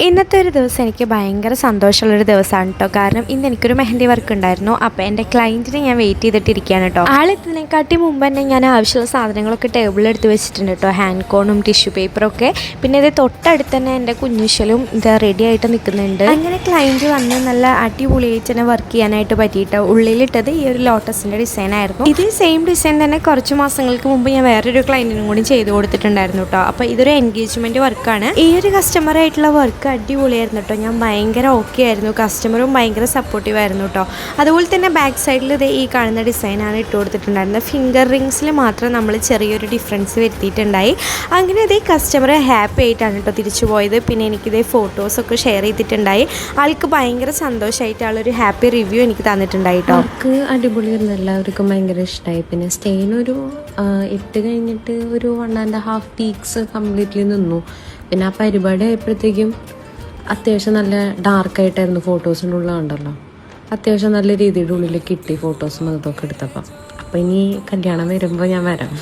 ഇന്നത്തെ ഒരു ദിവസം എനിക്ക് ഭയങ്കര സന്തോഷമുള്ളൊരു ദിവസമാണ് കേട്ടോ. കാരണം ഇന്ന് എനിക്കൊരു മെഹന്തി വർക്ക് ഉണ്ടായിരുന്നു. അപ്പോൾ എൻ്റെ ക്ലയൻറ്റിനെ ഞാൻ വെയിറ്റ് ചെയ്തിട്ടിരിക്കുകയാണ് കേട്ടോ. ആളെത്തുന്നതിനെക്കാട്ടി മുമ്പ് തന്നെ ഞാൻ ആവശ്യമുള്ള സാധനങ്ങളൊക്കെ ടേബിളിൽ എടുത്ത് വെച്ചിട്ടുണ്ട് കേട്ടോ. ഹാൻഡ് കോണും ടിഷ്യൂ പേപ്പറൊക്കെ. പിന്നെ ഇത് തൊട്ടടുത്ത് തന്നെ എൻ്റെ കുഞ്ഞുശലും ഇത് റെഡി ആയിട്ട് നിൽക്കുന്നുണ്ട്. അങ്ങനെ ക്ലയൻറ്റ് വന്ന് നല്ല അടിപൊളിയായിട്ട് തന്നെ വർക്ക് ചെയ്യാനായിട്ട് പറ്റിയിട്ടോ. ഉള്ളിലിട്ടത് ഈ ഒരു ലോട്ടസിൻ്റെ ഡിസൈനായിരുന്നു. ഇത് സെയിം ഡിസൈൻ തന്നെ കുറച്ച് മാസങ്ങൾക്ക് മുമ്പ് ഞാൻ വേറൊരു ക്ലയൻറ്റിനും കൂടി ചെയ്ത് കൊടുത്തിട്ടുണ്ടായിരുന്നു കേട്ടോ. അപ്പോൾ ഇതൊരു എൻഗേജ്മെൻറ്റ് വർക്കാണ്. ഈ ഒരു കസ്റ്റമറായിട്ടുള്ള വർക്ക് അടിപൊളിയായിരുന്നു കേട്ടോ. ഞാൻ ഭയങ്കര ഓക്കെ ആയിരുന്നു. കസ്റ്റമറും ഭയങ്കര സപ്പോർട്ടീവ് ആയിരുന്നു കേട്ടോ. അതുപോലെ തന്നെ ബാക്ക് സൈഡിൽ ഇത് ഈ കാണുന്ന ഡിസൈനാണ് ഇട്ട് കൊടുത്തിട്ടുണ്ടായിരുന്നത്. ഫിംഗർ റിങ്സിൽ മാത്രം നമ്മൾ ചെറിയൊരു ഡിഫറൻസ് വരുത്തിയിട്ടുണ്ടായി. അങ്ങനെ ഇതേ കസ്റ്റമർ ഹാപ്പി ആയിട്ടാണ് കേട്ടോ തിരിച്ചു പോയത്. പിന്നെ എനിക്കിതേ ഫോട്ടോസൊക്കെ ഷെയർ ചെയ്തിട്ടുണ്ടായി. ആൾക്ക് ഭയങ്കര സന്തോഷമായിട്ട് ആളൊരു ഹാപ്പി റിവ്യൂ എനിക്ക് തന്നിട്ടുണ്ടായി കേട്ടോ. അവർക്ക് അടിപൊളിയായിരുന്നു, എല്ലാവർക്കും ഭയങ്കര ഇഷ്ടമായി. പിന്നെ സ്റ്റെയിനൊരു ഇട്ട് കഴിഞ്ഞിട്ട് ഒരു 1.5 വീക്സ് കംപ്ലീറ്റ്ലി നിന്നു. പിന്നെ ആ പരിപാടി ആയപ്പോഴത്തേക്കും അത്യാവശ്യം നല്ല ഡാർക്കായിട്ടായിരുന്നു ഫോട്ടോസിൻ്റെ ഉള്ളിൽ കണ്ടല്ലോ. അത്യാവശ്യം നല്ല രീതിയുടെ ഉള്ളിൽ കിട്ടി ഫോട്ടോസും അതൊക്കെ എടുത്തപ്പം. അപ്പോൾ ഇനി കല്യാണം വരുമ്പോൾ ഞാൻ വരാം.